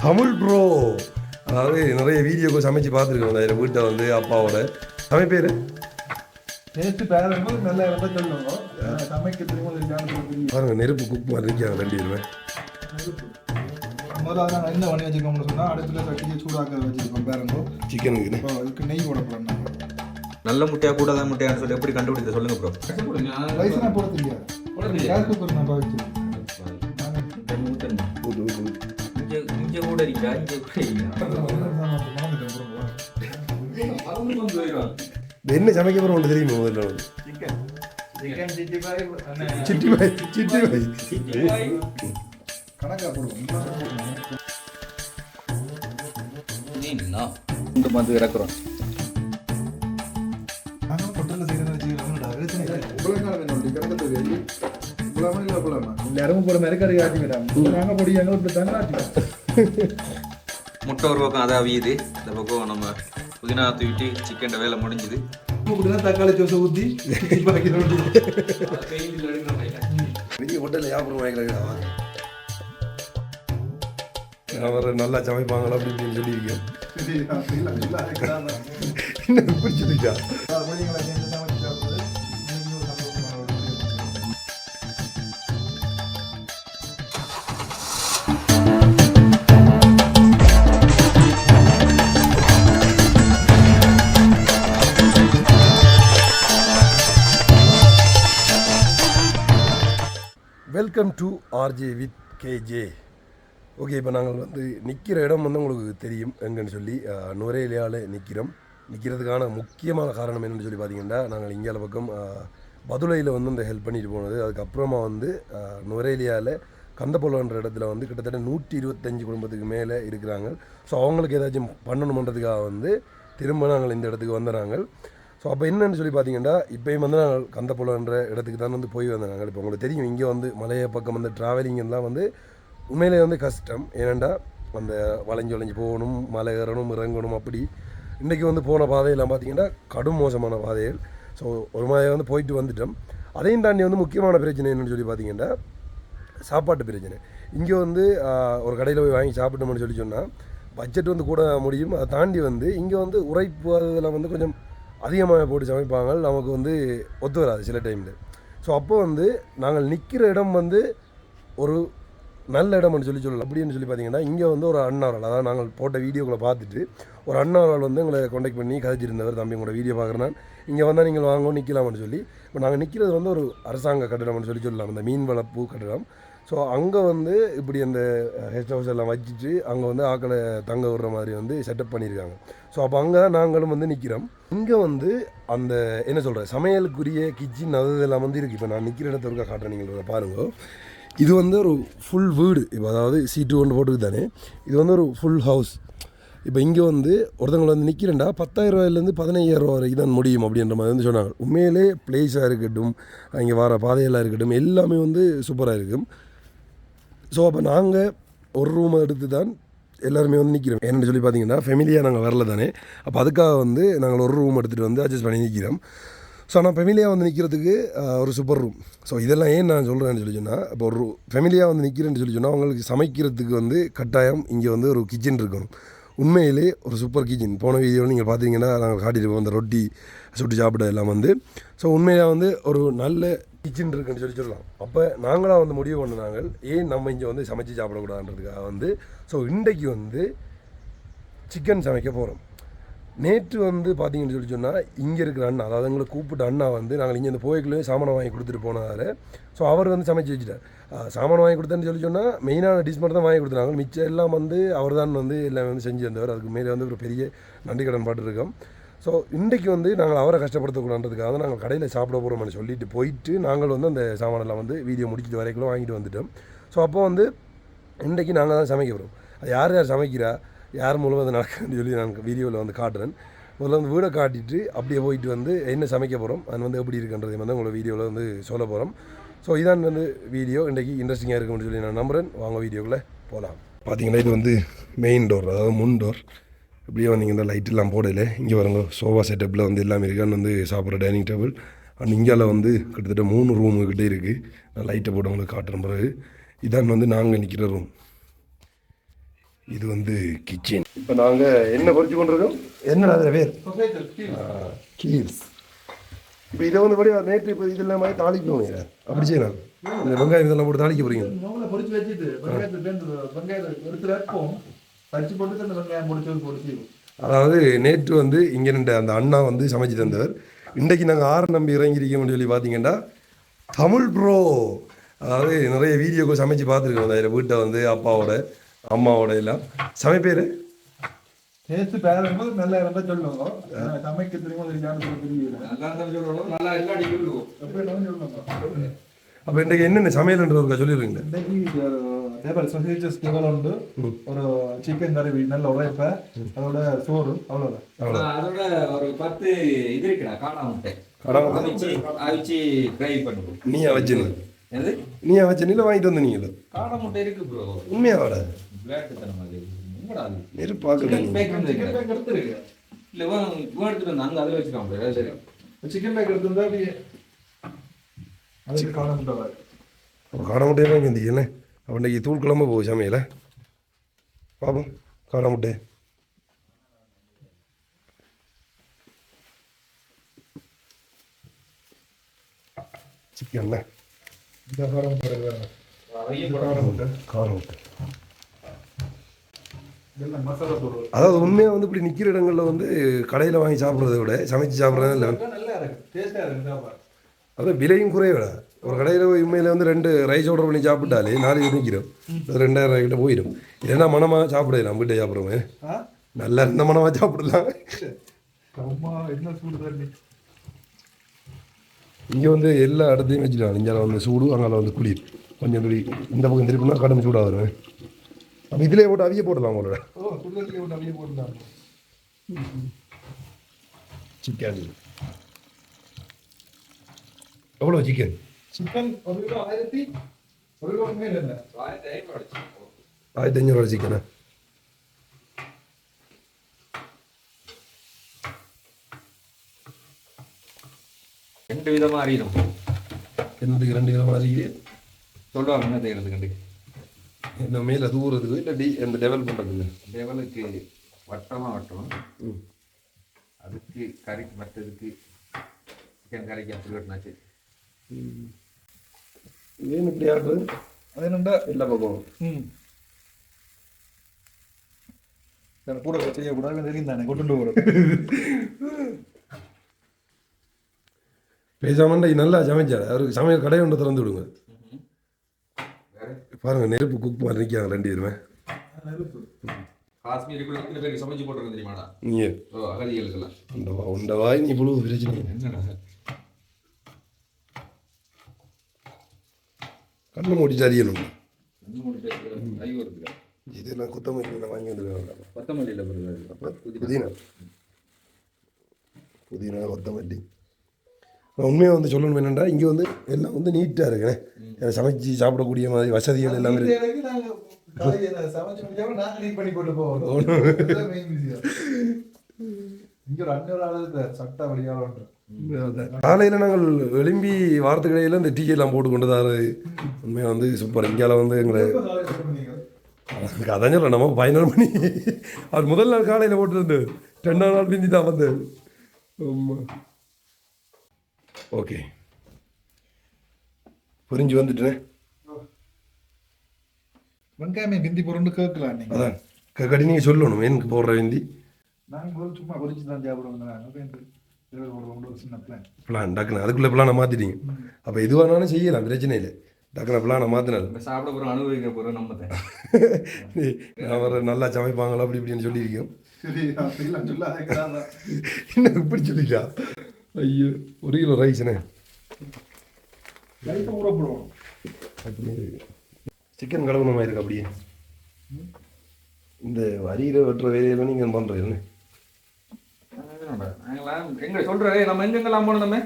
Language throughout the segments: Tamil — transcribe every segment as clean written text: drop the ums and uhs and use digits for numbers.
தமிழ் ப்ரோ. அதாவது நிறைய வீடியோக்கு சமைச்சு பார்த்துருக்கோம். அதில் வீட்டை வந்து அப்பாவோட சமைப்பேர் டேஸ்ட் பேரங்க நல்லா இருந்தால் சொல்லுங்க. சமைக்கிறதுக்கு பாருங்க, நெருப்பு குக் மாதிரி இருக்காங்க ரெண்டு பேருமே. முதல்ல நாங்கள் என்ன பண்ணி வச்சுருக்கோம்னு சொன்னால் அடுத்துல சட்டியை சூடாக்க வச்சுருக்கோம் பேரங்கோ சிக்கனுக்கு. இப்போ அதுக்கு நெய் போட போகிறோம். நல்ல முட்டையா கூடாத முட்டையான்னு சொல்லி எப்படி கண்டுபிடிக்க சொல்லுங்க ப்ரோ. ரைஸ்னா போட தெரியாது. கேஸ் குக்கர் நான் பாவிச்சு என்ன சமைக்க போகிறோம் ஒன்று தெரியுமா? முதல்ல சிட்டி பாய் கணக்காக போடுவோம். வந்து இறக்குறோம். நாங்கள் பொட்டலில் செய்யணும் எல்லாரும் போட மாதிரி கறி ஆட்டிக்கிறாங்க. நாங்கள் பொடி எங்களை இப்படி தானே ஆட்டிக்கிறோம். முட்டை ஒரு பக்கம் அதை அவியுது, இந்த பக்கம் நம்ம புதினா தூக்கிட்டு சிக்கன் வேலை முடிஞ்சுது. இப்படிதான் தக்காளி சோசை ஊற்றி பெரிய ஹோட்டலில் வியாபாரம் வாங்கிக்கிறாங்க. அவர் நல்லா சமைப்பாங்களா அப்படின்னு சொல்லியிருக்கேன். என்ன பிடிச்சிருக்கா? Welcome to RJ with KJ. Okay, இப்போ நாங்கள் வந்து நிற்கிற இடம் வந்து உங்களுக்கு தெரியும் எங்கன்னு சொல்லி. நுரையிலையால் நிற்கிறதுக்கான முக்கியமான காரணம் என்னென்னு சொல்லி பார்த்தீங்கன்னா, நாங்கள் இந்தியாவில் பக்கம் பதுளையில் வந்து இந்த ஹெல்ப் பண்ணிட்டு போனது. அதுக்கப்புறமா வந்து நுரையிலையால் கந்தப்பொலன்ற இடத்துல வந்து கிட்டத்தட்ட 125 குடும்பத்துக்கு மேலே இருக்கிறாங்க. ஸோ அவங்களுக்கு ஏதாச்சும் பண்ணணுன்றதுக்காக வந்து திரும்ப நாங்கள் இந்த இடத்துக்கு வந்துடுறாங்க. ஸோ அப்போ என்னென்னு சொல்லி பார்த்தீங்கன்னா, இப்போயும் வந்து நாங்கள் கந்தப்பொலன்ற இடத்துக்கு தான் வந்து போய் வந்தாங்க. இப்போ உங்களுக்கு தெரியும், இங்கே வந்து மலைய பக்கம் வந்து ட்ராவலிங்கெல்லாம் வந்து உண்மையிலே வந்து கஷ்டம். ஏனெண்டா அந்த வளைஞ்சு போகணும், மலை ஏறணும், இறங்கணும். அப்படி இன்றைக்கி வந்து போன பாதையெல்லாம் பார்த்திங்கன்னா கடும் மோசமான பாதைகள். ஸோ ஒரு மாதிரி வந்து போயிட்டு வந்துட்டோம். அதையும் தாண்டி வந்து முக்கியமான பிரச்சனை என்னென்னு சொல்லி பார்த்திங்கன்னா, சாப்பாட்டு பிரச்சனை. இங்கே வந்து ஒரு கடையில் போய் வாங்கி சாப்பிட்டோம்னு சொல்லி சொன்னால் பட்ஜெட் வந்து கூட முடியும். அதை தாண்டி வந்து இங்கே வந்து உரைப்பு அதெல்லாம் வந்து கொஞ்சம் அதிகமாக போட்டு சமைப்பாங்க. நமக்கு வந்து ஒத்து வராது சில டைமில். ஸோ அப்போ வந்து நாங்கள் நிற்கிற இடம் வந்து ஒரு நல்ல இடம்னு சொல்லலாம். அப்படின்னு சொல்லி பார்த்தீங்கன்னா, இங்கே வந்து ஒரு அண்ணாவரால், அதாவது நாங்கள் போட்ட வீடியோக்களை பார்த்துட்டு ஒரு அண்ணாவரால் வந்து எங்களை கான்டாக்ட் பண்ணி கதைச்சிருந்தவர். தம்பி உங்களோட வீடியோ பார்க்குறேன், இங்கே வந்தால் நீங்கள் வாங்க நிற்கலாம்னு சொல்லி. இப்போ நாங்கள் நிற்கிறது வந்து ஒரு அரசாங்க கட்டிடம்னு சொல்லலாம், இந்த மீன் வளர்ப்பு கட்டிடம். ஸோ அங்கே வந்து இப்படி அந்த கெஸ்ட் ஹவுஸ் எல்லாம் வச்சுட்டு அங்கே வந்து ஆக்களை தங்க விடுற மாதிரி வந்து செட்டப் பண்ணியிருக்காங்க. ஸோ அப்போ அங்கே தான் நாங்களும் வந்து நிற்கிறோம். இங்கே வந்து அந்த என்ன சொல்கிறேன், சமையலுக்குரிய கிச்சன் அது இதெல்லாம் வந்து இருக்குது. இப்போ நான் நிற்கிற இடத்துல காட்டுறேன், நீங்கள் பாருங்கள். இது வந்து ஒரு ஃபுல் வீடு. இப்போ அதாவது சீட்டு ஒன்று போட்டுக்கு தானே, இது வந்து ஒரு ஃபுல் ஹவுஸ். இப்போ இங்கே வந்து ஒருத்தவங்களை வந்து நிற்கிறேன்டா 10,000 ரூபாயிலேருந்து 15,000 ரூபா வரைக்கும் தான் முடியும் அப்படின்ற மாதிரி வந்து சொன்னாங்க. உண்மையிலே பிளேஸாக இருக்கட்டும், இங்கே வர பாதையெல்லாம் இருக்கட்டும், எல்லாமே வந்து சூப்பராக இருக்கும். ஸோ அப்போ நாங்கள் ஒரு ரூமை எடுத்து தான் எல்லாருமே வந்து நிற்கிறோம். என்னென்னு சொல்லி பார்த்தீங்கன்னா, ஃபெமிலியாக நாங்கள் வரல தானே. அப்போ அதுக்காக வந்து நாங்கள் ஒரு ரூம் எடுத்துகிட்டு வந்து அட்ஜஸ்ட் பண்ணி நிற்கிறோம். ஸோ நான் ஃபெமிலியாக வந்து நிற்கிறதுக்கு ஒரு சூப்பர் ரூம். ஸோ இதெல்லாம் ஏன் நான் சொல்கிறேன்னு சொல்லி சொன்னால், இப்போ ஒரு ஃபெமிலியாக வந்து நிற்கிறேன்னு சொல்லி சொன்னால் அவங்களுக்கு சமைக்கிறதுக்கு வந்து கட்டாயம் இங்கே வந்து ஒரு கிச்சன் இருக்கணும். உண்மையிலே ஒரு சூப்பர் கிச்சன். போன வீடியோவில் நீங்கள் பார்த்தீங்கன்னா நாங்கள் காட்டியிருப்போம் அந்த ரொட்டி சுட்டு சாப்பிட எல்லாம் வந்து. ஸோ உண்மையாக வந்து ஒரு நல்ல கிச்சன் இருக்குன்னு சொல்லலாம். அப்போ நாங்களாக வந்து முடிவு பண்ணினாங்க, ஏன் நம்ம இங்கே வந்து சமைச்சு சாப்பிடக்கூடாதுன்றதுக்காக வந்து. ஸோ இன்றைக்கு வந்து சிக்கன் சமைக்க போகிறோம். நேற்று வந்து பார்த்தீங்கன்னு சொல்லி சொன்னால், இங்கே இருக்கிற அண்ணா, அதாவது எங்களை கூப்பிட்ட அண்ணா வந்து நாங்கள் இங்கே இந்த போய்க்குள்ளே சாமானை வாங்கி கொடுத்துட்டு போனதால், ஸோ அவர் வந்து சமைச்சு வச்சுட்டார். சாமான் வாங்கி கொடுத்தேன்னு சொல்லி சொன்னால் மெயினான டிஷ் மட்டும் தான் வாங்கி கொடுத்தாங்க. மிச்சம் எல்லாம் வந்து அவர் தான் வந்து எல்லாம் வந்து செஞ்சு வந்தவர். அதுக்கு மேலே வந்து ஒரு பெரிய நன்றி கடன் பாட்டுருக்கோம். ஸோ இன்றைக்கி வந்து நாங்கள் அவரை கஷ்டப்படுத்தக்கூடாதுன்றதுக்காக தான் நாங்கள் கடையில் சாப்பிட போகிறோம்னு சொல்லிட்டு போயிட்டு நாங்கள் வந்து அந்த சாமானெல்லாம் வந்து வீடியோ முடிச்சுட்டு வரைக்கும் வாங்கிட்டு வந்துட்டோம். ஸோ அப்போ வந்து இன்றைக்கி நாங்கள் தான் சமைக்க போகிறோம். அது யார் யார் சமைக்கிறா, யார் மூலம் அது நடக்குதுன்னு சொல்லி நான் வீடியோவில் வந்து காட்டுறேன். முதல்ல வந்து வீடை காட்டிட்டு அப்படியே போயிட்டு வந்து என்ன சமைக்க போகிறோம், அது வந்து எப்படி இருக்குன்றது வந்து உங்களை வீடியோவில் வந்து சொல்ல போகிறோம். ஸோ இதான் வந்து வீடியோ இன்றைக்கி இன்ட்ரெஸ்டிங்காக இருக்குன்னு சொல்லி நான் நம்புகிறேன். வாங்க வீடியோக்குள்ளே போகலாம். பார்த்தீங்கன்னா இது வந்து மெயின் டோர், அதாவது முன் டோர். இப்படியே வந்தீங்க இந்த லைட்டெல்லாம் போடல. இங்கே வரங்க சோஃபா செட்டப்பில் வந்து எல்லாமே இருக்கான்னு வந்து சாப்பிட்ற டைனிங் டேபிள். அண்ட் இந்தியாவில் வந்து கிட்டத்தட்ட 3 ரூமுக்கிட்டே இருக்குது. நான் லைட்டை போட்டு உங்களுக்கு காட்டுற பிறகு இதான் வந்து நாங்கள் நிற்கிற ரூம். இது வந்து கிச்சன். இப்போ நாங்கள் என்ன பொறிச்சு கொண்டிருக்கோம், என்னடா அதில் பேர் கீல்ஸ். இப்போ இதை வந்து படி நேற்று இப்போ இதெல்லாம் மாதிரி தாளிக்கணும் நீங்கள் அப்படி செய்யலாம். இந்த வெங்காயம் இதெல்லாம் போட்டு தாளிக்க போகிறீங்க. பொறிச்சு வச்சுட்டு வெங்காயத்தை எடுத்து வைப்போம், பறிச்சு போட்டு அந்த வெங்காயம் பொறிச்சு. அதாவது நேற்று வந்து இங்கே நின்ற அந்த அண்ணா வந்து சமைச்சு தந்தவர். இன்றைக்கு நாங்கள் ஆறு நம்பி இறங்கியிருக்கோம்னு சொல்லி பார்த்தீங்கன்னா தமிழ் ப்ரோ. அதாவது நிறைய வீடியோக்கள் சமைச்சு பார்த்துருக்கோம். அதில் வீட்டை வந்து அப்பாவோட அம்மாவோட எல்லாம் சமைப்பேர் டேஸ்ட் பேரும்போது நல்லா இருந்தால் சொல்லுங்க. சமைக்க தெரியுமோ தெரியல நல்லா எல்லா அடிக்கும். அப்போ இன்றைக்கு என்னென்ன சமையல்ன்ற ஒரு சொல்லிடுறீங்களா? உண்டு, ஒரு சிக்கன் கறி நல்ல உழைப்ப, அதோட சோறு, அவ்வளோதான். அதோட ஒரு 10 இது இருக்குடா காடா முட்டை. அவிச்சு ஃப்ரை பண்ணுவோம். நீயா வச்சு எது நீயா வச்சு நீல வாங்கிட்டு வந்து நீங்களும் காடா முட்டை இருக்கு ப்ரோ. உண்மையா வாட பிளாக் தரமா இருக்கு. நெரு பார்க்கல. இல்லை எடுத்துட்டு வந்து அங்கே அதில் வச்சுக்காம சரி. சிக்கன் பேக் எடுத்துருந்தா அதுக்கு காடை முட்டை காடை முட்டையெல்லாம் இங்கே இருந்தீங்கல்ல. அப்போ இன்றைக்கி தூள் கிளம்ப போகும் சமையல பாப்போம். காடை முட்டை சிக்கன்ல இந்த காடை முட்டை காடை முட்டை காடை முட்டை. இதெல்லாம் மசாலா பொருள். அதாவது உண்மையாக வந்து இப்படி நிற்கிற இடங்களில் வந்து கடையில் வாங்கி சாப்பிட்றத விட சமைச்சு சாப்பிட்றது இல்லை. நல்லா இருக்கு, டேஸ்டாக இருக்கு. அதான் விலையும் குறைவிட. ஒரு கடையில் உண்மையில் வந்து 2 ரைஸ் ஆர்டர் பண்ணி சாப்பிட்டாலே 4 பேர் நிற்கிறோம். 2000 கிட்ட போயிடும். இல்லைன்னா மனமாக சாப்பிடலாம். வீட்டை சாப்பிட்றோமே நல்லா இருந்த மனமாக சாப்பிடலாம். என்ன சூடு தண்ணி இங்கே வந்து எல்லா இடத்தையும் வச்சுக்கலாம். இங்கே வந்து சூடு, அங்கே வந்து குளிர். கொஞ்சம் துளி இந்த பக்கம் திருப்பினா கடும் சூடாக வருவேன். அப்போ இதிலே போட்டு அவிய போடலாம் உங்களோட. சுடுதண்ணிலே போட்டு அவிய போடலாம். சிக்கன் எவ்வளோ சிக்கன்? சிக்கன் 1 கிலோ 1 கிலோ மேல என்ன 1500 சிக்கனா? ரெண்டு விதமாக அறியணும். என்னதுக்கு 2 கிலோ மாதிரி சொல்லுவாங்க என்ன செய்யறதுக்கு. இந்த மேலே தூரத்துக்கு இல்லை இந்த டெவல் பண்ணுறதுக்கு. டெவலுக்கு வட்டமாக வட்டணும். அதுக்கு கறிக்கு மற்றதுக்கு சிக்கன் கறிக்கு அப்படி வெட்டினாச்சு. ஏன் இப்படி ஆடுறது? அது என்னண்டா எல்லா பக்கம் கூட செய்யக்கூடாது தெரியும் தானே கொண்டு போகிறோம். பேசாமண்டா நல்லா சமைச்சாரு. அவருக்கு சமையல் கடை ஒன்று திறந்து விடுங்க. பாருங்க நெருப்பு குக் மாதிரி நிற்காங்க 2 பேருமே. காஷ்மீருக்குள்ள எத்தனை பேருக்கு சமைச்சு போட்டுருங்க தெரியுமாடா? நீங்கள் அகதிகளுக்கெல்லாம் உண்ட வாய் நீ இவ்வளோ பிரச்சனை. என்னடா கண்ணை மூடிட்டு அறியணும். ஐயோருக்கு இதெல்லாம் கொத்தமல்லி வாங்கி வந்துருக்காங்க. கொத்தமல்லியில் பிறகு புதினா கொத்தமல்லி. உண்மையாக வந்து சொல்லணும் என்னென்னா இங்கே வந்து எல்லாம் வந்து நீட்டாக இருக்குண்ணே. சமைச்சு சாப்பிடக்கூடிய மாதிரி வசதிகள் எல்லாமே இருக்கு. பண்ணி போட்டு போவோம். இங்க ஒரு அன்னொரு ஆளு சட்டா வழியாளர். காலையில் நாங்கள் எழும்பி வாரத்துக்கிடையில் இந்த டீ எல்லாம் போட்டு கொண்டு தான். உண்மையாக வந்து சூப்பர். இங்கால வந்து எங்களை அதான் சொல்ல நம்ம 11 மணி. அது முதல் நாள் காலையில் போட்டுருந்து 2ஆம் நாள் பிந்தி தான் வந்து. ஓகே புரிஞ்சு வந்துட்டேன். வெங்காயமே பிந்தி போறோம்னு கேட்கலாம். நீங்க அதான் கடி நீங்கள் சொல்லணும் எனக்கு போடுற விந்தி. நாங்கள் சும்மா பொறிச்சு தான் சாப்பிடுவோம். பிளான் டக்குன்னு அதுக்குள்ளே பிளானை மாற்றிட்டீங்க. அப்போ எதுவானாலும் செய்யலாம், பிரச்சனை இல்லை. டக்குனு பிளானை மாற்றினாலும் சாப்பிட போகிறோம், அனுபவிக்க போகிறோம். நம்ம நான் வர நல்லா சமைப்பாங்களா அப்படி இப்படின்னு சொல்லியிருக்கோம். என்ன இப்படி சொல்லிட்டா? ஐயோ 1 கிலோ ரைஸ்ண்ணே. சிக்கன் கலவுன மாதிரி இருக்கு. அப்படியே இந்த வரியில் வெட்டுற வேலையெல்லாம் நீங்கள் பண்ணுறீங்க. எங்க சொல்றே நம்ம எங்கெங்கெல்லாம் போனோம். நம்ம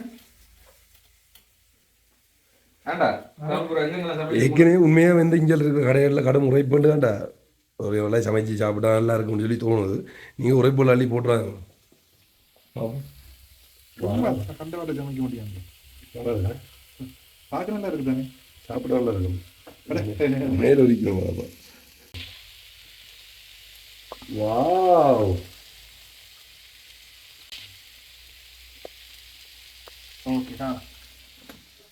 ஏற்கனவே உண்மையாக வந்து இங்கே இருக்கிற கடைகளில் கடை உரைப்பண்டு தான்டா ஒரு எவ்வளோ சமைச்சு சாப்பிட்டா நல்லா இருக்கும்னு சொல்லி தோணுது. நீங்கள் உரைப்பொருள் அள்ளி போட்டுறாங்க. கண்டவாட்ட சமைக்க முடியாது. பார்க்க நல்லா இருக்கு தானே, சாப்பிட நல்லா இருக்கும். மேலே ஒழிக்கணும். வாவ், ஓகே ஆ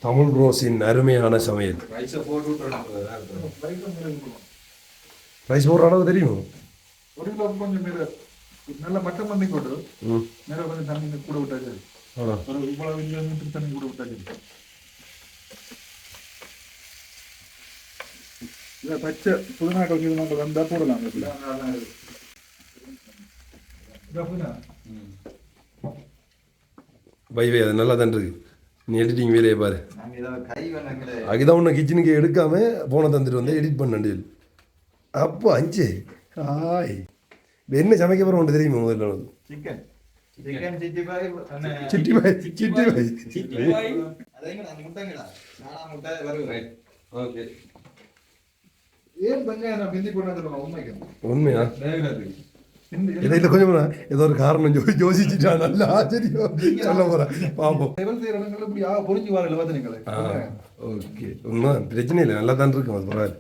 தமிழ் ரோஸின் அருமையான சமையல். ரைஸை போட்டு விட்டுறலாம். ரைஸ் போடுற அளவு தெரியும். ஒரு கிலோ கொஞ்சம் மேல நல்ல மட்டன் பண்ணி போட்டு ம், மேல கொஞ்சம் தண்ணி கூட விட்டாச்சு. ஆ, ஒரு இவ்வளவு லிட்டர் தண்ணி கூட விட்டாச்சு. இதை பச்சை புதினா கொஞ்சம் நம்ம வந்தா போடலாம். வை வை, அது நல்லா தான் இருக்கு. நீ எடிட்டிங் வேலையை பாரு. நாங்கள் ஏதாவது கை வேணாங்களே. அதுதான் ஒன்று கிச்சனுக்கு எடுக்காம போனை தந்துட்டு வந்து எடிட் பண்ண. அப்போ அஞ்சு ஆய், இப்ப என்ன சமைக்க போகிறோம் ஒன்று தெரியுமா? முதல்ல உனக்கு? சிக்கன் சிக்கன் சிட்டி பாய் சிட்டி பாய், சிட்டி பாய். சிட்டி பாய். அதைங்க நான் முட்டைங்கடா. நானா முட்டை வரும். ரைட். ஓகே. ஏன் வெங்காயம் நான் பிந்தி போட்டு உண்மைக்கு உண்மையா? வேகாது. இதில் கொஞ்சம் ஏதோ ஒரு காரணம் யோசிச்சுட்டா நல்லா ஆச்சரியம் சொல்ல போகிறேன். பார்ப்போம். செய்கிற இடங்கள்ல இப்படி பொறிஞ்சு வரல பார்த்து நீங்களே. ஓகே, உண்மை பிரச்சனை இல்லை, நல்லா தான் இருக்கும். அது பரவாயில்ல.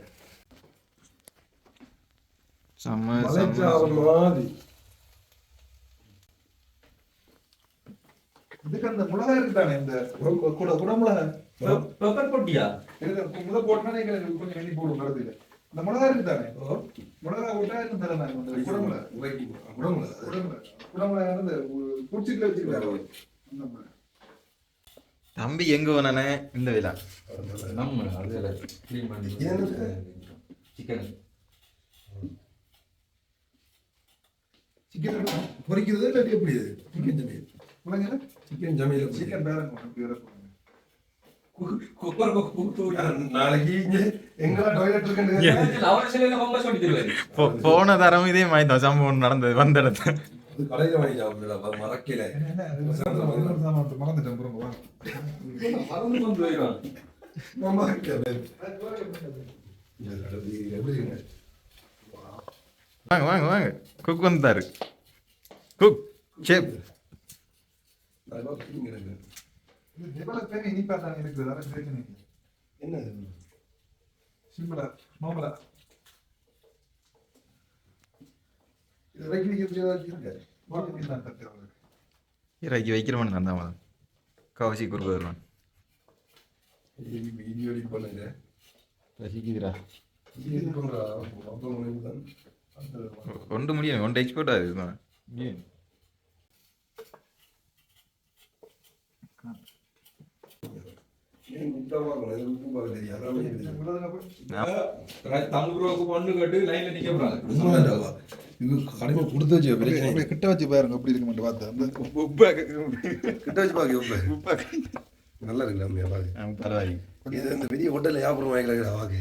செம்ம மலைச்சாவல் மாதிரி. இதுக்கு அந்த மிளகா இருக்குதானே, இந்த குடமிளகா பெப்பர் பொட்டியா? முத போட்டா நீங்க கொஞ்சம் எண்ணி போடும் வரதில்லை. இந்த மிளகா இருக்குதானே, மிளகா போட்டா இன்னும் தரேன். இந்த குடமிளகா குடமிளகா வந்து குடிச்சிட்டு வச்சுக்கிறாரு. தம்பி எங்க வேணானே இந்த விழா நம்ம அது க்ளீன் பண்ணி சிக்கன் சிக்கன் பொரிக்கிறது இல்லாட்டி எப்படி? சிக்கன் சமையல், சிக்கன் சமையல், சிக்கன் பேர நாளைக்கு எங்களா டாய்லெட் இருக்கு. போன தரம் இதே மாதிரி தான் சம்பவம் நடந்தது. வந்த இடத்துல கடையில் வாங்கி சாப்பிடல, மறக்கல. மறந்துட்டேன் bro. வாங்க வாங்க வாங்க. குக் வந்தாரு. Cook chef. இனிப்பா தான் இருக்குது. வேற பிரச்சனை இல்லை. என்ன சிம்பிளா நார்மலா இறக்கி வைக்கிறவன் நான் தான் கவசி குறுக்க வருவான். பண்ணுங்க ரசிக்குதுரா. இது பண்றா ஒன்று முடியும். ஒன்று எக்ஸ்போர்ட் ஆகுது. கிட்ட வச்சு பாருங்க எப்படி இருக்க மாட்டேன் பார்த்து. நல்லா இருக்கு. பரவாயில்ல. இது இந்த பெரிய ஹோட்டல்ல வியாபாரம் வாங்கிக்கலாம் வாங்க.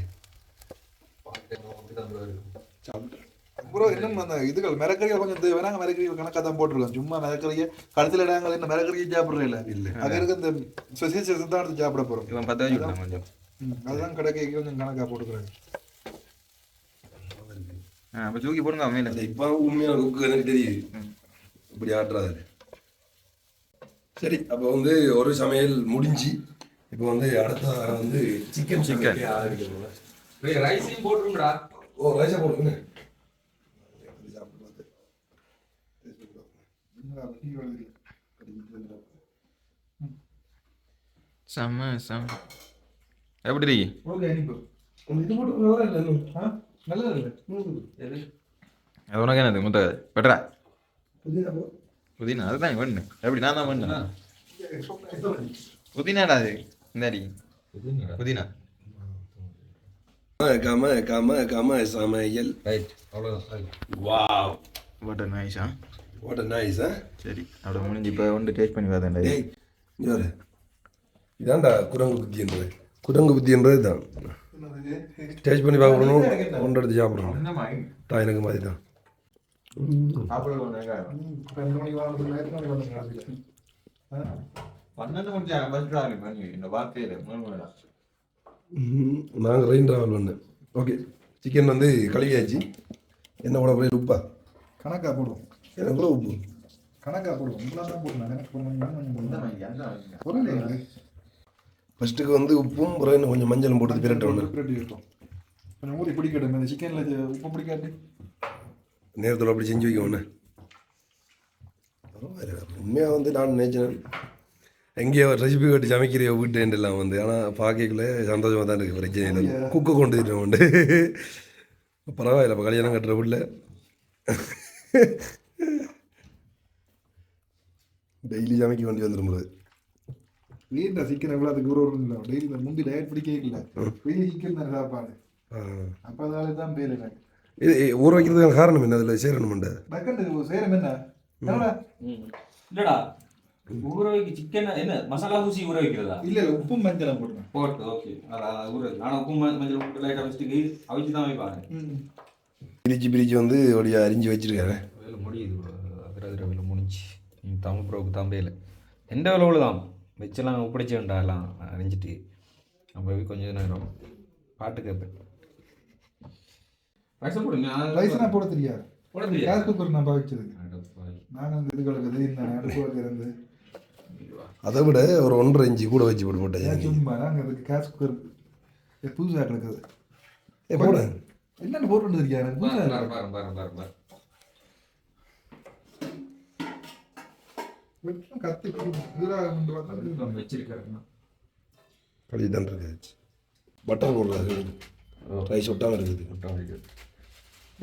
ப்ரோ இன்னும் அந்த இதுகள் மிரக்கறியை கொஞ்சம் வேணாங்க. மிரக்கறிகள் கணக்காக தான் போட்டிருக்கோம். சும்மா மிரக்கறியை கடைசியில் இடங்கள் என்ன மிரக்கறியை சாப்பிட்றே இல்லை. அது இருக்கு இந்த ஸ்பெசிஸ் தான் எடுத்து சாப்பிட போகிறோம். இவன் 10 வச்சு கொஞ்சம் அதுதான் கடைக்கு கொஞ்சம் கணக்காக போட்டுக்கிறாங்க. அப்போ தூக்கி போடுங்க அவையில. இப்போ உண்மையான குக்கு எனக்கு தெரியுது இப்படி ஆட்டுறாரு. சரி, அப்போ வந்து ஒரு சமையல் முடிஞ்சு இப்போ வந்து அடுத்த வந்து சிக்கன் ஆரம்பிக்கணும். ரைஸையும் போட்டுருங்கடா. ஓ, ரைஸா போடுங்க. செம்ம செம்ம. எப்படி ஓகே அனுப்பு. இது போட்டு நல்லா இல்லை இன்னும். நல்லா இருக்கு. அது உனக்கு என்னது முட்டை பெட்டரா புதினா போ. புதினா அதுதான் வேணும். எப்படி நான் தான் வேணும். புதினாடா அது. இந்தாடி புதினா. கம சமையல். ரைட் அவ்வளோதான். வாவ், வாட் நைஸா. What nice. சரி அப்படியே முடிஞ்சு இப்போ வந்து டேஸ்ட் பண்ணி பார்த்தேன்டா. டேய் இங்க வர. இதான்டா குரங்கு புத்தி என்றது. குரங்கு புத்தி என்றது தான். டேஸ்ட் பண்ணி பார்க்கணும், ஒன்று எடுத்து சாப்பிடணும். தான் எனக்கு மாதிரி தான். 12 மணி பஸ் டிராவலிங் பண்ணி இந்த வார்த்தையில் நாங்கள் ரெயின் ட்ராவல் பண்ணேன். ஓகே, சிக்கன் வந்து கழுவியாச்சு. என்ன போட போய் உப்பா கணக்காக போடுவோம். எவ்வளோ உப்பு கணக்காக போடுவோம். இவ்வளோ தான் போடணும். ஃபஸ்ட்டுக்கு வந்து உப்பும் பிறகு கொஞ்சம் மஞ்சளும் போட்டு பிரட்டணும். பிரட்டி வைப்போம். கொஞ்சம் ஊறி பிடிக்கட்டும். இந்த சிக்கனில் உப்பு பிடிக்காது. நேரத்தில் அப்படி செஞ்சு வைக்கணும். உண்மையாக வந்து நான் நினைச்சேன் எங்கேயோ ரெசிபி கட்டி சமைக்கிறியோ வீட்டுலாம் வந்து, ஆனால் பார்க்கக்குள்ளே சந்தோஷமாக தான் இருக்குது. பிரச்சனை இல்லை, குக்கை கொண்டு வந்துட்டோம் உண்டு. பரவாயில்ல, இப்போ கல்யாணம் கட்டுற வீட்டில் டெய்லி சமைக்க வேண்டி வந்துடும். வீட்டில் சிக்கன் எவ்வளோ அதுக்கு ஒரு இல்லை டெய்லி முந்தி டயட் பிடிக்கல டெய்லி சிக்கன் தானே சாப்பாடு. அப்போ அதனால தான் பேர் எனக்கு இது ஊற வைக்கிறதுக்கான காரணம் என்ன? அதில் சேரணுமெண்ட டக்குன்னு சேரம் என்ன இல்லடா ஊற வைக்க சிக்கன் என்ன மசாலா ஊசி ஊற வைக்கிறதா? இல்லை உப்பு மஞ்சள் போட்டுருவேன் போட்டு ஓகே. ஊற ஆனால் உப்பு மஞ்சள் போட்டு லைட்டாக வச்சுட்டு அவிச்சு தான் வைப்பாங்க. பிரிச்சு வந்து அப்படியே அரிஞ்சு வச்சிருக்காரு. வேலை முடியுது, அதில் வேலை முடிஞ்சு. நீங்கள் தமிழ் ப்ரோக்கு தம்பையில் எந்த வேலை தான் வச்செல்லாம் ஒப்படைச்ச வேண்டாம், எல்லாம் அரிஞ்சிட்டு அப்போ கொஞ்சம் நேரம் பாட்டு கேட்பேன். ரைஸை போடுங்க. ரைஸ் நான் போட தெரியாது. போட தெரியாது. கேஸ் குக்கர் நான் வச்சது நான் அந்த இதுகளுக்கு இந்த அடுப்புகளுக்கு இருந்து அதை விட ஒரு 1.5 இன்ச்சு கூட வச்சு போட்டு போட்டேன். சும்மா நாங்கள் அதுக்கு கேஸ் குக்கர் புதுசாக கிடக்குது. போட என்னென்ன போட்டு இருக்கியா எனக்கு புதுசாக கத்தி வச்சிருக்கேன். கழுவி தான் இருக்குது. பட்டர் போடுறாரு, ரைஸ் ஒட்டாமல் இருக்குது.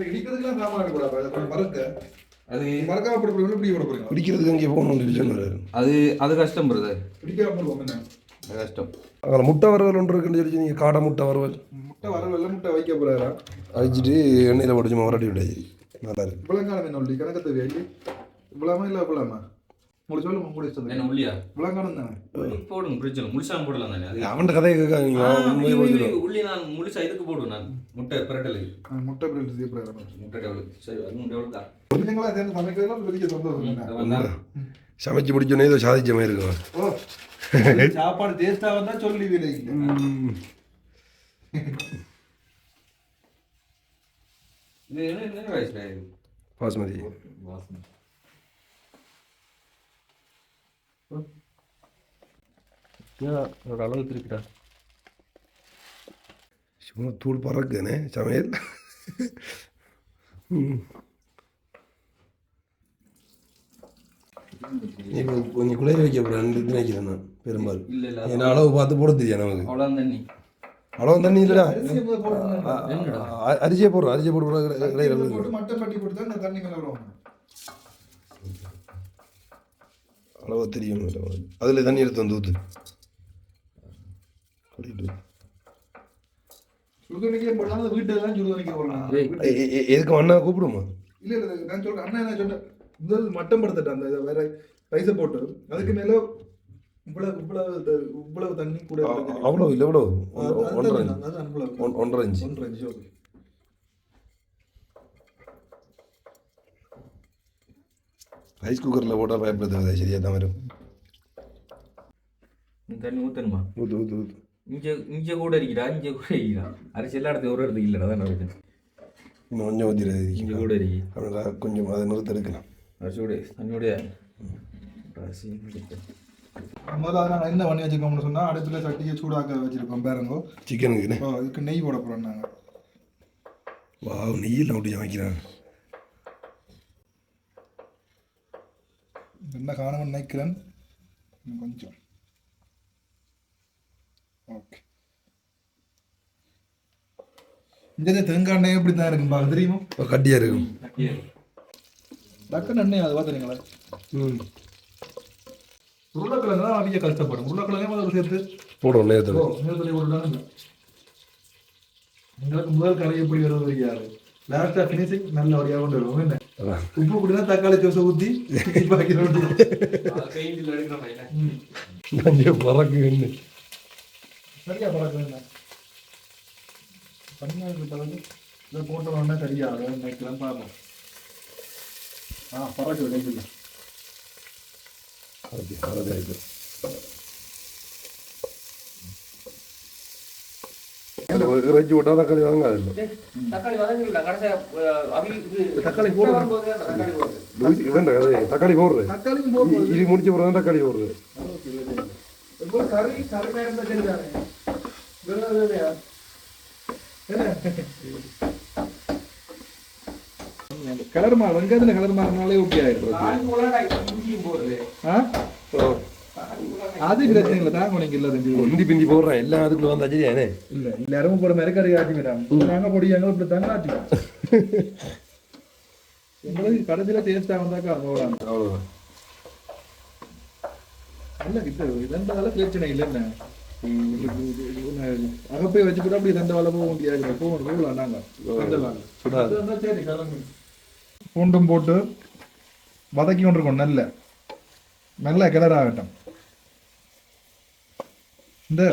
இடிக்கிறதுக்குலாம் சாமான் கூடாது மறக்க. அது மறக்காம போட போறீங்க, இப்படி போட போறீங்க. பிடிக்கிறதுக்கு அங்கே போகணும்னு சொன்னார். அது கஷ்டம் பிரதர், பிடிக்காம போடுவோம் என்ன அது கஷ்டம். அதில் முட்டை வறுவல் ஒன்று இருக்குன்னு சொல்லி நீங்கள் காடை முட்டை வறுவல். முட்டை வர வெள்ளை முட்டை வைக்க போறாரா? அழிச்சிட்டு எண்ணெயில் போட்டு சும்மா வரட்டி விட்டாச்சு. நல்லா இருக்கு. இவ்வளோங்காலம் என்ன உள்ளி கணக்கு தேவை இவ்வளோமா இல்லை இவ்வளோமா உங்களுக்கு சொல்லுங்க கூட இஷ்டம் என்ன உள்ளியா? இவ்வளோங்காலம் தானே போடுங்க பிரச்சனை முழுசாக போடலாம் தானே. அது அவன்கிட்ட கதையை கேட்க உள்ளி நான் முழுசா இதுக்கு போடுவேன். நான் முட்டை பிரட்டலுக்கு முட்டை பிரெட் செய்யப்படுறாரு. முட்டை டெவலப் சரி அது டெவலப் தான். நீங்களா சேர்ந்து சமைக்கிறதுலாம் பெரிய சந்தோஷம். சமைச்சு முடிச்சோன்னே ஏதோ சாதிச்ச மாதிரி இருக்கும். ஓ சாப்பாடு டேஸ்டா வந்தா சொல்லி விலை இது என்ன ரைஸ் இது? பாஸ்மதி. ஒரு அளவுக்கு இருக்குடா. சும்மா தூள் பறக்குதானே சமையல். கொஞ்சம் குளிர வைக்க போகிறேன் நினைக்கிறேன் நான் பெரும்பாலும். ஏன்னா அளவு பார்த்து போட தெரியும் நமக்கு. அளவு தண்ணி இல்லைடா, அரிசியை போடுறோம். அரிசியை போட்டு மட்டன் பட்டி போட்டு தான் தண்ணி மேலே விடுவோம். அளவு தெரியும். அதில் தண்ணி எடுத்து வந்து ஊற்று. சுடுதண்ணிக்கே போடலாம், வீட்டில் சுடுதண்ணிக்கே போடலாம். எதுக்கு அண்ணா கூப்பிடுமா? இல்லை இல்லை நான் சொல்கிறேன் அண்ணா என்ன சொன்னேன் முதல் மட்டம் படுத்துட்டேன். அந்த வேற ரைஸை போட்டு அதுக்கு மேலே இவ்வளவு தண்ணி கூட அவ்வளோ இல்லை எவ்வளோ 1.5 இன்ச்சு. 1.5 inch okay. ரைஸ் குக்கரில் போட்டால் பயப்படுறது சரியாக தான் வரும். தண்ணி ஊற்றணுமா? ஊற்று ஊற்று ஊற்று. இங்கே கூட இருக்கிறா, இங்கே கூட இருக்கிறா. அரிசி எல்லா இடத்துல ஒரு இடத்துக்கு இல்லைடா தான் நான் இன்னும் கொஞ்சம் ஊற்றிடுறது. இங்கே கூட இருக்கு. அப்படின்னா கொஞ்சம் அதை நிறுத்த எடுக்கலாம். அரிசியோட தண்ணியோடைய அரிசி முதல்ல நாங்கள் என்ன பண்ணி வச்சுருக்கோம்னு சொன்னால் அடுப்பில் சட்டியை சூடாக்க வச்சுருக்கோம் பாருங்கோ. சிக்கனுக்கு இதுக்கு நெய் போட போகிறோம் நாங்கள். வா நெய்யில் அப்படி சமைக்கிறாங்க. என்ன காரணம் நினைக்கிறேன் கொஞ்சம் ஓகே. இந்த தேங்காய் எண்ணெய் எப்படி தான் இருக்குன்னு பார்க்க தெரியுமா? கட்டியாக இருக்கும். டக்குன்னு எண்ணெய் அது பார்த்துறீங்களா? உருளைக்கிழங்கு தான் அதிக கஷ்டப்படும். உருளைக்கிழங்கே முதல்ல சேர்த்து போடுவோம் நேரத்தில். நேரத்தில் போட்டுட்டாங்க. எங்களுக்கு முதல் கலை எப்படி வருவது தெரியாது. லாஸ்ட்டாக ஃபினிஷிங் நல்ல வழியாக கொண்டு வருவோம். என்ன உப்பு கூட்டினா தக்காளி சோசை ஊற்றி பறக்கு என்ன சரியா பழக்கம் என்ன பண்ணி இதை போட்டோம்னா சரியா நினைக்கலாம் பார்ப்போம். பறக்கு கிடைக்கல இறைச்சி விட்டா தக்காளி வாங்காது. தக்காளி போடுறது தக்காளி போடுறது இது முடிச்ச பிறகு தக்காளி போடுறது. கலர் மாறு வெங்காயத்துல கலர் மாறினாலே ஓகே ஆயிடும். அது பிரச்சனை இல்லை, தாங்க நீங்க இல்ல ரெண்டு முந்தி பிந்தி போடுறேன் எல்லாம் அதுக்குள்ள வந்தா சரியானே. இல்ல எல்லாரும் போட மிரக்கறி ஆட்டி விடாம நாங்க பொடி எங்களை இப்படி தானே ஆட்டிக்கலாம். எங்களுக்கு கடைசியில டேஸ்டா வந்தாக்கா அவ்வளவுதான். அவ்வளோதான். இல்ல இதெல்லாம் பிரச்சனை இல்லைன்னு அகப்பை வச்சு கூட அப்படி ரெண்டு வேலை போக முடியாது. போகலாம் நாங்க சரி கிளம்பி பூண்டும் போட்டு வதக்கி கொண்டிருக்கோம். நல்ல கிளற ஆகட்டும். இந்த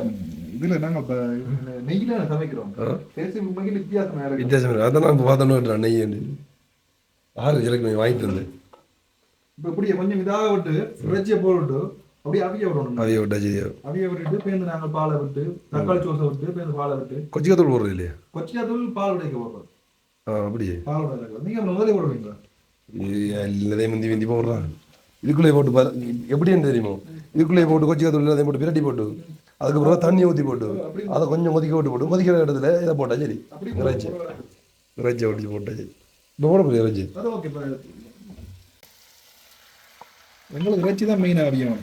இதுல நாங்க இப்ப நெய்யில சமைக்கிறோம். வித்தியாசம் வித்தியாசம் அதான் நான் பார்த்தோன்னு நெய் ஆறு எனக்கு வாங்கிட்டு வந்தேன். இப்ப இப்படியே கொஞ்சம் இதாக விட்டு இறைச்சியை போட்டு அப்படியே அவிய விடணும். அவிய விட்டா சரியா அவிய விட்டுட்டு பேருந்து நாங்கள் பாலை விட்டு தக்காளி சோசை விட்டு பேருந்து பாலை விட்டு கொச்சிக்காத்தூள் போடுறது இல்லையா? கொச்சிக்காத்தூள் பால் உடைக்க போடுறோம். அப்படியே பால் உடைக்க நீங்க முதலே போடுவீங்களா? எல்லாத்தையும் முந்தி முந்தி போடுறான். இதுக்குள்ளே போட்டு பாரு எப்படின்னு தெரியுமோ. இதுக்குள்ளே போட்டு கொச்சிக்காத்தூள் எல்லாத்தையும் போட்டு பிரட்டி போட்டு அதுக்கப்புறம் தண்ணி ஊற்றி போட்டு அதை கொஞ்சம் கொதிக்க விட்டு போட்டு கொதிக்கிற இடத்துல இதை போட்டா சரி. இறைச்சி ஒடிச்சு போட்டா சரி. இப்போ போட போகுது இறைச்சி. அது ஓகே. எங்களுக்கு இறைச்சி தான் மெயின் ஆவியம்.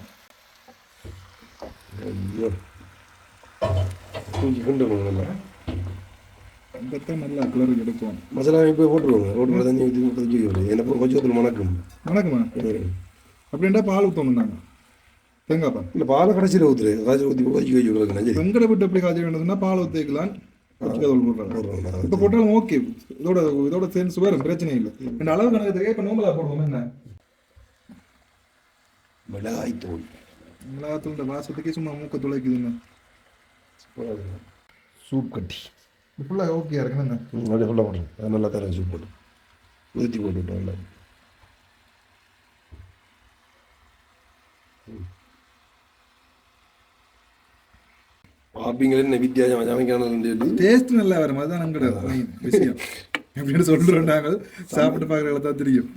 நல்லா கலர் எடுக்கும். மசாலா இப்போ போட்டுருவாங்க. ரோட்டு தண்ணி ஊற்றி கொதிச்சு வைக்கணும். என்ன கொச்சிக்காத்தூள் மணக்கும். மணக்குமா? அப்படின்டா பால் ஊற்றணும். நாங்கள் தேங்காய் பால் இல்லை பாலை கடைசியில் ஊற்றுரு. காய்ச்சி ஊற்றி கொதிச்சு வைக்கணும். சரி வெங்கடை விட்டு எப்படி காய்ச்ச வேண்டியதுன்னா பால் ஊற்றிக்கலாம். இப்போ போட்டாலும் ஓகே. இதோட சேர்ந்து சுவர் பிரச்சனை இல்லை. ரெண்டு அளவு கணக்கு தெரியும். இப்போ நோம்பலா போடுவோம். என்ன மிளகாய்த்தூள். மிளகாத்தூள் வாசத்துக்கே சும்மா மூக்க துளைக்குதுங்க. சூப் கட்டி ஃபுல்லாக ஓகே இருக்குங்க. அப்படியே ஃபுல்லாக போட்டுருங்க. அது நல்லா தரேன். சூப் போட்டு ஊற்றி போட்டுவிட்டோம். நல்லா பார்ப்பீங்களே என்ன வித்தியாசம் சமைக்கணும். டேஸ்ட் நல்லா வரும். அதுதான் நம்மளோட விஷயம். எப்படின்னு சொல்கிறோம். நாங்கள் சாப்பிட்டு பார்க்குறவங்கள தான் தெரியும்.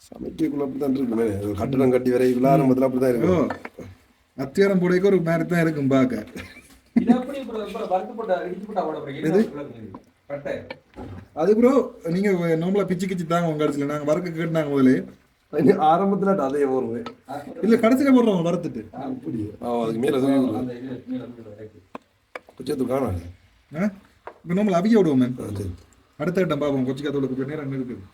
சமைக்கக்குள்ள அப்படி தான் இருக்குமே. கட்டணம் கட்டி வரைக்குள்ள ஆரம்பத்தில் அப்படி தான் இருக்கும். அத்தியாரம் போடைக்கு ஒரு மாதிரி தான் இருக்கும் பார்க்க. அது ப்ரோ நீங்க நம்மள பிச்சு கிச்சு தாங்க உங்க கடைசியில் நாங்கள் வறுக்க கேட்டாங்க முதலே. ஆரம்பத்தில் அதே போடுறேன். இல்லை கடைசியில் போடுறோம் வறுத்துட்டு. அதுக்கு மேலே கொச்சிக்காத்தூள் காணாது. இப்போ நம்மள அவிய விடுவோம். அடுத்த கட்டம் பார்ப்போம். கொச்சிக்காத்தூளுக்கு நேரம் இருக்குது.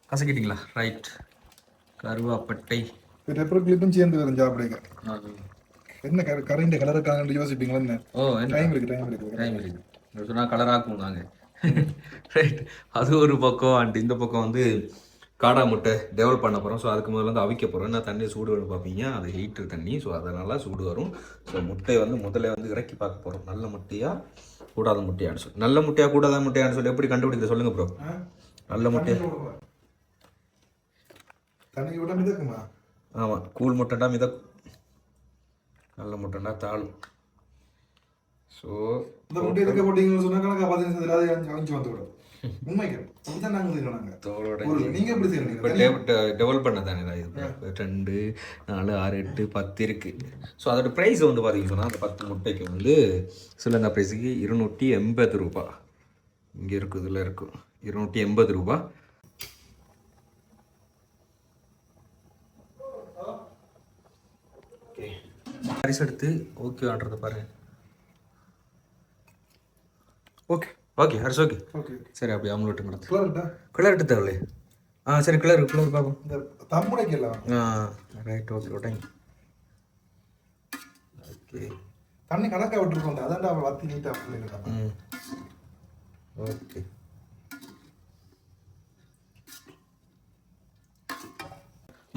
கசக்கிட்டீங்களா? ரைட். கருவாப்பட்டை பெப்பர் கிளிப்பும் சேர்ந்து வரும் சாப்பிடுங்க. என்ன கரைந்த கலருக்காக யோசிப்பீங்களா? என்ன டைம் இருக்கு. சொன்னால் கலராக்கும் நாங்கள். ரைட். அது ஒரு பக்கம். அண்ட் இந்த பக்கம் வந்து காடா முட்டை டெவலப் பண்ண போகிறோம். ஸோ அதுக்கு முதல்ல வந்து அவிக்க போகிறோம். என்ன தண்ணி சூடு வேணும் பார்ப்பீங்க. அது ஹீட்டர் தண்ணி. ஸோ அதனால சூடு வரும். ஸோ முட்டையை வந்து முதல்ல வந்து இறக்கி பார்க்க போகிறோம். நல்ல முட்டையா கூடாத முட்டையான்னு சொல்லி. நல்ல முட்டையா கூடாத முட்டையான்னு சொல்லி எப்படி கண்டுபிடிக்க சொல்லுங்க ப்ரோ. நல்ல முட்டையா? தண்ணி விட மிதக்குமா? ஆமாம். கூழ் முட்டைண்டா மிதக்கும். நல்ல முட்டைண்டா தாளும். ஸோ இந்த முட்டை இருக்க போட்டீங்கன்னு சொன்னா கணக்கா 15 அது அஞ்சு வந்து விடும். உண்மைக்கு அப்படிதான் நாங்கள் செய்யறோம். நாங்கள் நீங்க எப்படி செய்யறீங்க? இப்போ டெவலப் பண்ண தானே இது 2, 4, 6, 8, 10 இருக்கு. ஸோ அதோட ப்ரைஸ் வந்து பார்த்தீங்கன்னு சொன்னால் அந்த 10 முட்டைக்கு வந்து ஸ்ரீலங்கா ப்ரைஸுக்கு 280 ரூபா. இங்கே இருக்குது, இதில் இருக்கும் 280 ரூபா. அரிசி எடுத்து ஓகே ஆடுறத பாருங்க. Okay okay Harish okay. சரி அப்படியே ஆம்லெட் நடத்து. கிளர் எடுத்து தேவையில்லை. சரி கிளர் பார்ப்போம். இந்த தம்முடைக்கலாம். ரைட். ஓகே ஓட்டேங்க. ஓகே தண்ணி கணக்காக விட்டுருக்கோம். அதான்டா வத்தி நீட்டாக. ஓகே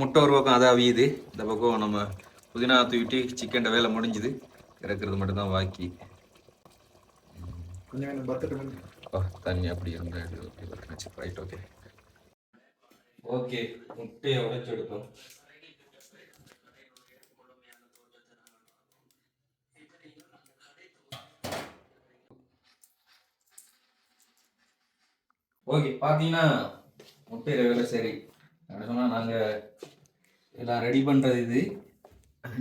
முட்டை ஒரு பக்கம் அதை அவியுது. இந்த பக்கம் நம்ம புதினா தூக்கிட்டு சிக்கன் வேலை முடிஞ்சுது. இறக்குறது மட்டும்தான் பாக்கி. தண்ணி அப்படி இருந்தாச்சு. ரைட். ஓகே ஓகே முட்டையை உடைச்சு எடுத்தோம். ஓகே பார்த்தீங்கன்னா முட்டையில் வேலை சரி. என்ன சொன்னால் நாங்கள் எல்லாம் ரெடி பண்ணுறது இது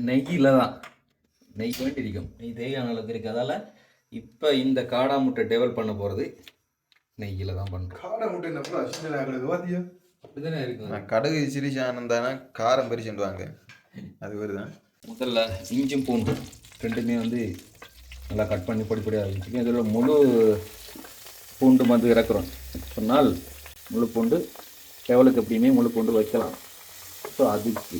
நெய்யில் தான். நெய் வேண்டியிருக்கும். நெய் தேவையான அளவுக்கு இருக்குது. அதால் இப்போ இந்த காடா முட்டை டெவலப் பண்ண போகிறது நெய்யில் தான் பண்ணுறோம். காடை முட்டை என்ன ப்ரோ அசிங்கலா கிடக்கு பாத்தியா அப்படிதானே இருக்கு. நான் கடுகு சிரிச்சானம் தானே காரம் பறிச்சுடுவாங்க அது வருதான். முதல்ல இஞ்சும் பூண்டு ரெண்டுமே வந்து நல்லா கட் பண்ணி பொடி பொடியாக வச்சுக்கோங்க. இதில் முழு பூண்டு வந்து இறக்குறோம் சொன்னால் முழு பூண்டு டெவலுக்கு எப்படியுமே முழு பூண்டு வைக்கலாம். ஸோ அதுக்கு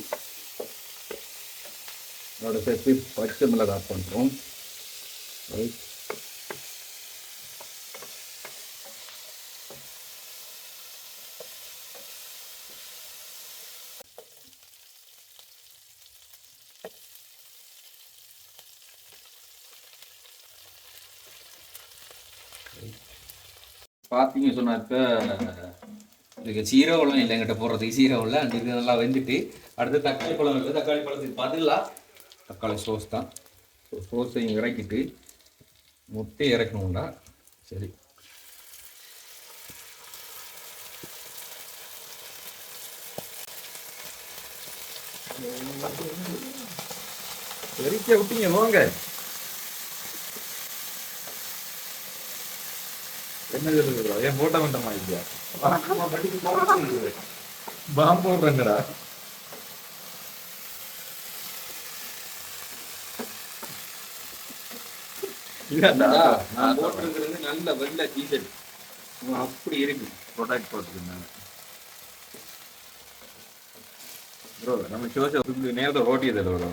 அதோட சேர்த்து பச்சை மிளகாய் பண்ணுறோம். ரைட், பார்த்தீங்க சொன்னாக்க இதுக்கு சீரகம்லாம் இல்லை எங்கிட்ட போடுறதுக்கு சீரகம் இல்லை. அண்ட் இது நல்லா வெந்துட்டு அடுத்து தக்காளி பழம் இல்லை. தக்காளி பழத்துக்கு பதிலாக தக்காளி சோஸ் தான். ஸோ சோஸையும் இறக்கிட்டு முட்டை இறக்கணும்டா. சரி, எரிக்க விட்டீங்க வாங்க. என்ன சொல்லுறா ஏன் போட்ட மட்டமா இல்லையா பாம்பு போடுறேங்கடா. நான் போட்டிருக்கிறது நல்ல வெள்ளை டீஷர்ட் அப்படி இருக்கு. ப்ரொடக்ட் போட்டுருந்தாங்க ப்ரோ. நம்ம சோசை நேரத்தை ஓட்டியதில்லை ப்ரோ.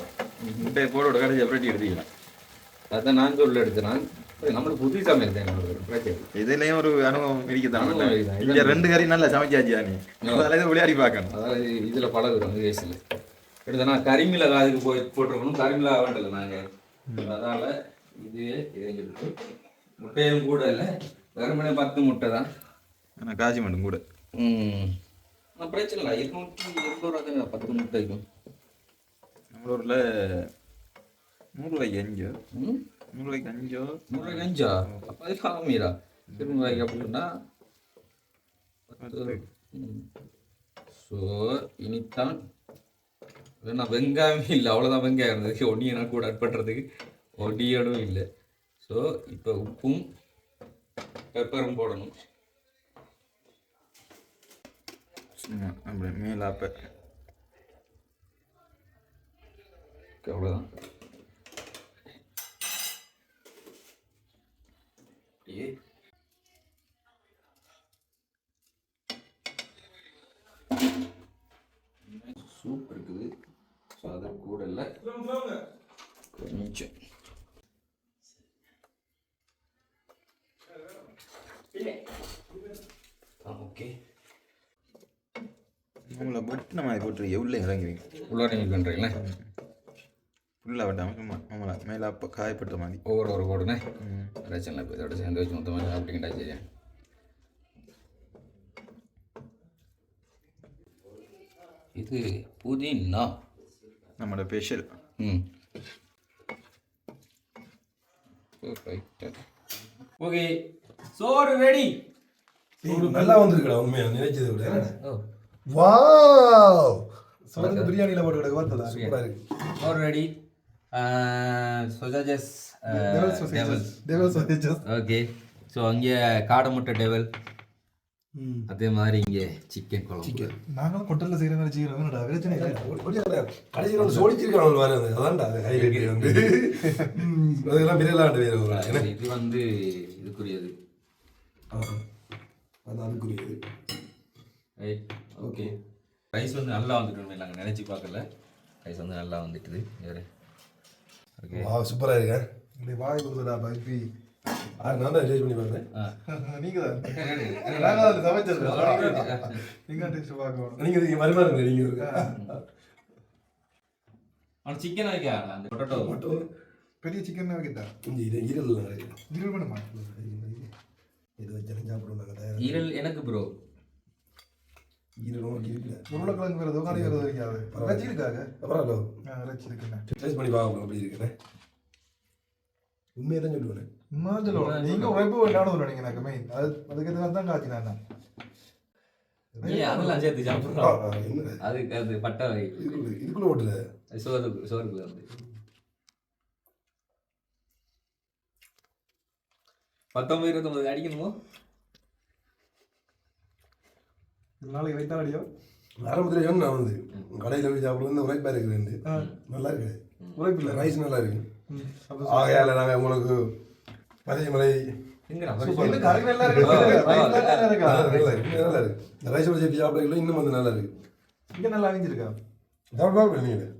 முட்டையை போட கடைசி எப்படி எடுத்துக்கலாம். அதான் நான் சொல்ல எடுத்தேன். நம்மளுக்கு புது சமையல் தான். இதுலயும் ஒரு அனுபவம் இருக்குதான். இங்க 2 கறி நல்லா சமைச்சாச்சியா நீ அதில் விளையாடி பார்க்கணும். அதாவது இதில் பழகுறோம் வயசில் எடுத்தனா கரிமிளகா அதுக்கு போட்டிருக்கணும். கரிமிளகா வேண்டல நாங்கள். அதனால் இது இருக்கு. முட்டையும் கூட இல்லை, வெறுமனே 10 முட்டை தான். ஆனால் காசி மட்டும் கூட பிரச்சனை இல்லை. 220 ரூபா தான் 10 முட்டைக்கும். நம்ம ஊரில் 100 ரூபாய்க்கு 5 100 ரூபாய்க்கு 5 100 ரூபாய்க்கு 5 அப்போ அது காமீரா 200 ரூபாய்க்கு அப்படின்னா 10. ஸோ இனித்தான் நான் வெங்காயம் இல்லை, அவ்வளோதான் வெங்காயம் இருந்தது. ஒன்னியை நான் கூட ஆட் பண்ணுறதுக்கு ஒடியடும் இல்லை. ஸோ இப்போ உப்பும் பெப்பரும் போடணும். அப்படி மேலாப்ப அவ்வளோதான். சூப் இருக்குது. ஸோ அது கூட இல்லை கொஞ்சம் ஓகே. உங்களை வெட்டின மாதிரி போட்டுருக்கீங்க. உள்ளே இறங்குவீங்க. உள்ளே நீங்கள் பண்ணுறீங்களே ஃபுல்லாக வெட்டாமல் சும்மா நம்மளை மேலாப்ப காயப்பட்ட மாதிரி ஒவ்வொரு போடுனே பிரச்சனை. இப்போ இதோட சேர்ந்து வச்சு மொத்தமாக சாப்பிட்டீங்கடா. சரியா, இது புதினா நம்மளோட ஸ்பெஷல். ஓகே, சோறு ரெடி. நல்லா வந்திருக்கடா உண்மையா நினைச்சதை விட. வாவ், சோறு பிரியாணியில் போட்டு கிடக்கு பார்த்ததா சூப்பராக இருக்கு. சோறு ரெடி. சொஜாஜஸ் ஓகே. ஸோ அங்கே காடை முட்டை டெவல், அதே மாதிரி இங்கே சிக்கன் குழம்பு. நாங்களும் கொட்டலில் செய்கிற மாதிரி செய்கிறோம்டா பிரச்சனை இல்லை. கடைசியில் வந்து சோடிச்சிருக்காங்க வேறு அது அதான்டா அது ஹைலைட் வந்து அதெல்லாம் பிரியலாண்டு வேறு. இது வந்து இதுக்குரியது. அது அதுக்குரியது. Right, okay. ரைஸ் வந்து நல்லா வந்துட்டு நாங்கள் நினச்சி பார்க்கல. ரைஸ் வந்து நல்லா வந்துட்டுது. வேறு ஓகே, சூப்பராக இருக்கேன். இப்படி வாய் கொடுத்துடா பைப்பி. நான் தான் டேஸ்ட் பண்ணி பார்த்தேன். நீங்கள் தான் நாங்கள் அதை சமைச்சிருக்கோம். நீங்கள் டேஸ்ட் பார்க்கணும். நீங்கள் மறுமாறுங்க நீங்கள். ஆனால் சிக்கன் வைக்க அந்த பொட்டேட்டோ மட்டும் பெரிய சிக்கன் வைக்கிட்டா இது ஈரல் இருள் பண்ணுமா இது வச்சு சாப்பிடுவோம். ஈரல் எனக்கு ப்ரோ. ஈரலும் இருக்குல்ல, உருளைக்கிழங்கு வேறு தோக்காடி வேறு வைக்காது. இறைச்சி இருக்காங்க. அப்புறம் இறைச்சி இருக்குண்ணே. டேஸ்ட் பண்ணி பார்க்கணும் அப்படி இருக்குண்ணே. உண்மையை தான் சொல்லுவேன். சொல்லுவோம் நீங்கள் உழைப்பு வேண்டாம் நீங்கள் எனக்கு மெயின் அதுக்கு தான் காய்ச்சினா அதெல்லாம் சேர்த்து சாப்பிட்றோம். அதுக்கு அது பட்டை இதுக்குள்ள ஓட்டுல சோறுக்குள்ள வந்து 19 29 அடிக்கணுமோ? நாளைக்கு வைத்தா அடியோ ஆரம்பத்தில் சொன்னேன் வந்து கடையில் போய் சாப்பிட்றது உரைப்பாக இருக்குதுன்ட்டு நல்லா இருக்கு உரைப்பில்லை ரைஸ் நல்லா இருக்கு ஆகையால் நாங்கள் உங்களுக்கு பதவிமலை நல்லா இருக்கு இந்த ரைஸோட சேர்த்து சாப்பிட்றீங்களா இன்னும் வந்து நல்லா இருக்கு இங்கே நல்லா அழிஞ்சிருக்கா சாப்பிட நீங்கள்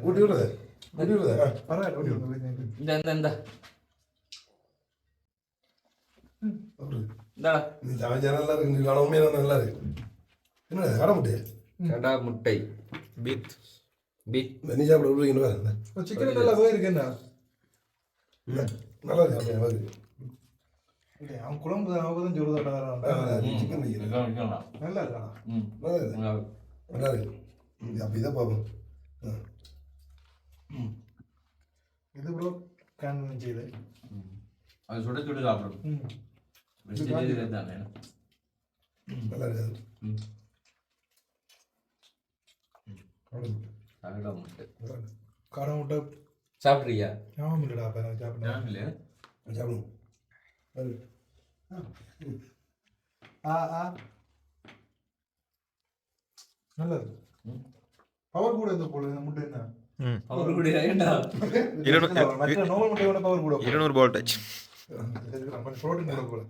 ஊட்டி விடுறத ஊட்டி விடுறத பரவாயில்ல இந்த நீ சமைச்சா நல்லா இருக்கு நீ உண்மையாக நல்லா இருக்கு என்ன கடை முட்டையா கடா முட்டை பீத் நீ சாப்பிட விடுறீங்க சிக்கன் நல்லா போயிருக்கு என்ன நல்லா இருக்கு நல்லா இருக்கு அவன் குழம்பு அவங்க தான் சொல்லுதாட்டா சிக்கன் வைக்கிறேன் நல்லா இருக்கானா நல்லா இருக்கு நல்லா இருக்கு அப்போ இதை பார்ப்போம் இது ப்ரோ கேன் செய்து அது சுட சுட சாப்பிடும் தானே நல்லா இருக்கு கடா முட்டை காடை முட்டை சாப்பிட்றியா ஞாபகம் இல்லைடா அப்போ எனக்கு சாப்பிட்டேன் இல்லையா சாப்பிடுவோம் நல்லது பவர் கூட இந்த போல இந்த முட்டை என்ன அவரு கூட ஏன்டா மற்ற நார்மல் முட்டையோட பவர் கூட 200 வோல்டேஜ் புரோட்டீன் கூட போல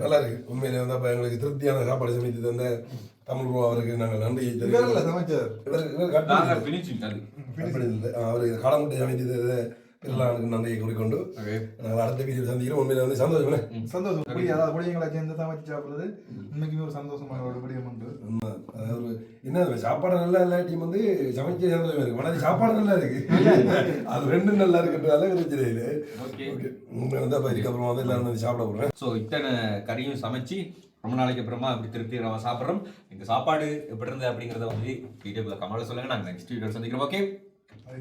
நல்லா இருக்கு உண்மையிலே வந்து அப்போ எங்களுக்கு திருப்தியான சாப்பாடு சமைத்து தந்த தமிழ் ப்ரோ அவருக்கு நாங்கள் நன்றி இவரில் சமைச்சார் இவர் ஃபினிஷிங் அது அவருக்கு காலமுட்டை சமைத்தது எல்லாம் நன்றியை கூறிக்கொண்டு நாங்கள் அடுத்த வீடியோ சந்திக்கிறோம் உண்மையில வந்து சந்தோஷமே சந்தோஷம் புரிய அதாவது புடியங்களை சேர்ந்து சமைச்சு சாப்பிடுறது உண்மைக்குமே ஒரு சந்தோஷமான ஒரு விடயம் உண்டு அதாவது என்ன சாப்பாடு நல்லா இல்லாட்டியும் வந்து சமைக்க சந்தோஷமா இருக்கு ஆனால் சாப்பாடு நல்லா இருக்கு அது ரெண்டும் நல்லா இருக்குன்றதால பிரச்சனை இல்லை ஓகே உண்மை வந்து அப்போ இதுக்கப்புறமா வந்து எல்லாரும் வந்து சாப்பிட போகிறேன் ஸோ இத்தனை கறியும் சமைச்சு ரொம்ப நாளைக்கு அப்புறமா அப்படி திருப்தி நம்ம சாப்பிட்றோம் எங்கள் சாப்பாடு எப்படி இருந்தது அப்படிங்கிறத வந்து வீடியோக்குள்ள கமெண்ட்ல சொல்லுங்க நாங்கள் நெக்ஸ்ட் வீடியோ சந்திக்கிறோம் ஓகே அது